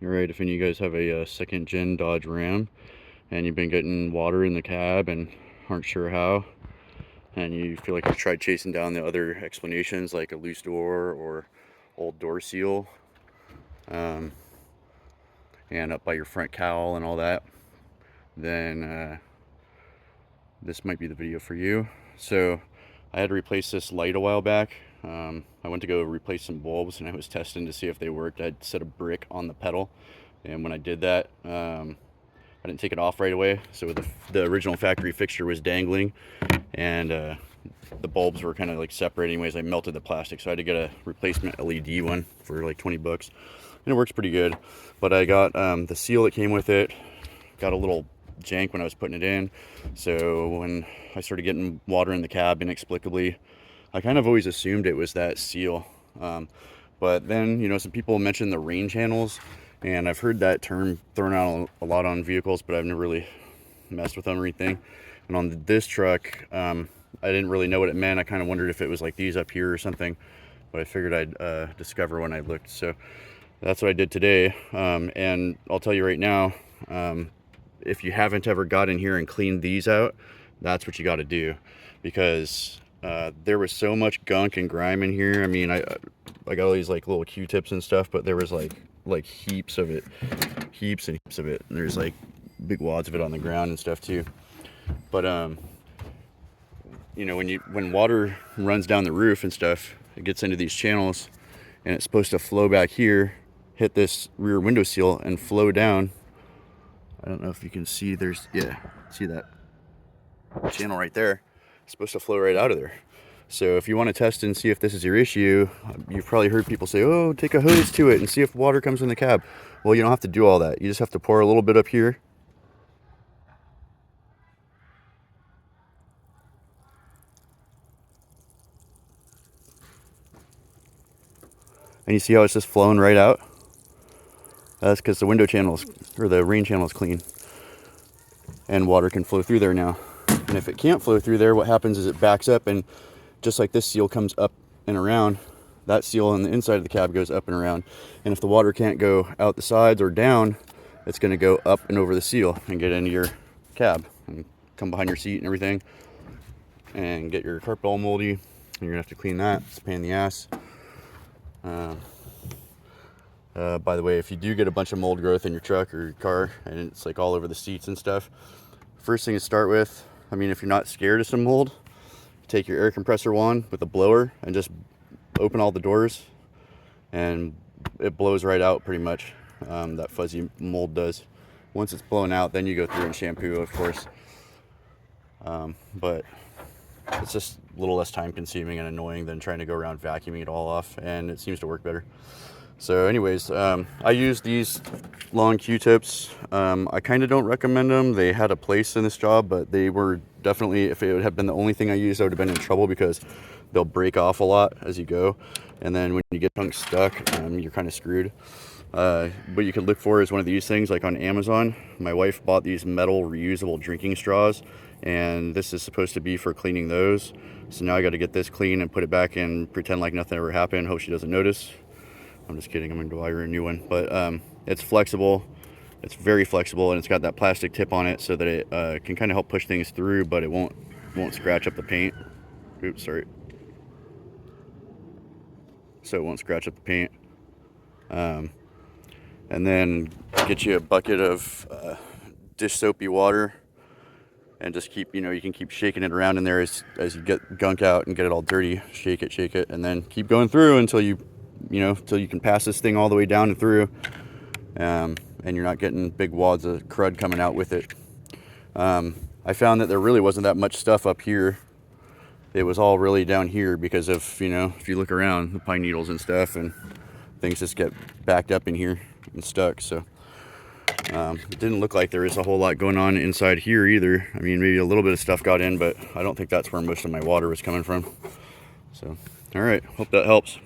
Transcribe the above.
Alright, if any of you guys have a second gen Dodge Ram and you've been getting water in the cab and aren't sure how, and you feel like you've tried chasing down the other explanations like a loose door or old door seal, and up by your front cowl and all that, then this might be the video for you. So I had to replace this light a while back. I went to go replace some bulbs and I was testing to see if they worked. I'd set a brick on the pedal, and when I did that, I didn't take it off right away, so the original factory fixture was dangling, and the bulbs were kind of like separate anyways. I melted the plastic, so I had to get a replacement LED one for like 20 bucks, and it works pretty good. But I got the seal that came with it, got a little jank when I was putting it in, so when I started getting water in the cab inexplicably, I kind of always assumed it was that seal. But then, you know, some people mentioned the rain channels, and I've heard that term thrown out a lot on vehicles, but I've never really messed with them or anything. And on this truck, I didn't really know what it meant. I kind of wondered if it was like these up here or something, but I figured I'd discover when I looked. So that's what I did today. And I'll tell you right now, if you haven't ever got in here and cleaned these out, that's what you got to do, because there was so much gunk and grime in here. I mean, I got all these like little Q-tips and stuff, but there was like heaps of it, heaps and heaps of it. And there's like big wads of it on the ground and stuff too. But you know, when water runs down the roof and stuff, it gets into these channels, and it's supposed to flow back here, hit this rear window seal, and flow down. I don't know if you can see, see that channel right there? It's supposed to flow right out of there. So if you want to test and see if this is your issue, you've probably heard people say, oh, take a hose to it and see if water comes in the cab. Well, you don't have to do all that. You just have to pour a little bit up here. And you see how it's just flowing right out? That's because the window channels, or the rain channel, is clean, and water can flow through there now. And if it can't flow through there, what happens is it backs up, and just like this seal comes up and around, that seal on the inside of the cab goes up and around. And if the water can't go out the sides or down, it's going to go up and over the seal and get into your cab and come behind your seat and everything, and get your carpet all moldy. And you're gonna have to clean that. It's a pain in the ass. By the way, if you do get a bunch of mold growth in your truck or your car and it's like all over the seats and stuff, first thing to start with, I mean, if you're not scared of some mold, take your air compressor wand with a blower and just open all the doors, and it blows right out pretty much. That fuzzy mold does. Once it's blown out, then you go through and shampoo, of course. But it's just a little less time consuming and annoying than trying to go around vacuuming it all off, and it seems to work better. So anyways, I use these long Q-tips. I kind of don't recommend them. They had a place in this job, but they were definitely, if it would have been the only thing I used, I would have been in trouble, because they'll break off a lot as you go. And then when you get chunks stuck, you're kind of screwed. What you could look for is one of these things, like on Amazon. My wife bought these metal reusable drinking straws, and this is supposed to be for cleaning those. So now I got to get this clean and put it back in, pretend like nothing ever happened. Hope she doesn't notice. I'm just kidding, I'm going to buy her a new one. But it's flexible, it's very flexible, and it's got that plastic tip on it so that it can kind of help push things through, but it won't scratch up the paint. Oops, sorry. So it won't scratch up the paint. And then get you a bucket of dish soapy water, and just keep, you know, you can keep shaking it around in there as you get gunk out and get it all dirty. Shake it, and then keep going through until you can pass this thing all the way down and through, and you're not getting big wads of crud coming out with it. I found that there really wasn't that much stuff up here. It was all really down here because of, you know, if you look around, the pine needles and stuff, and things just get backed up in here and stuck. So it didn't look like there was a whole lot going on inside here either. I mean, maybe a little bit of stuff got in, but I don't think that's where most of my water was coming from. So, all right, hope that helps.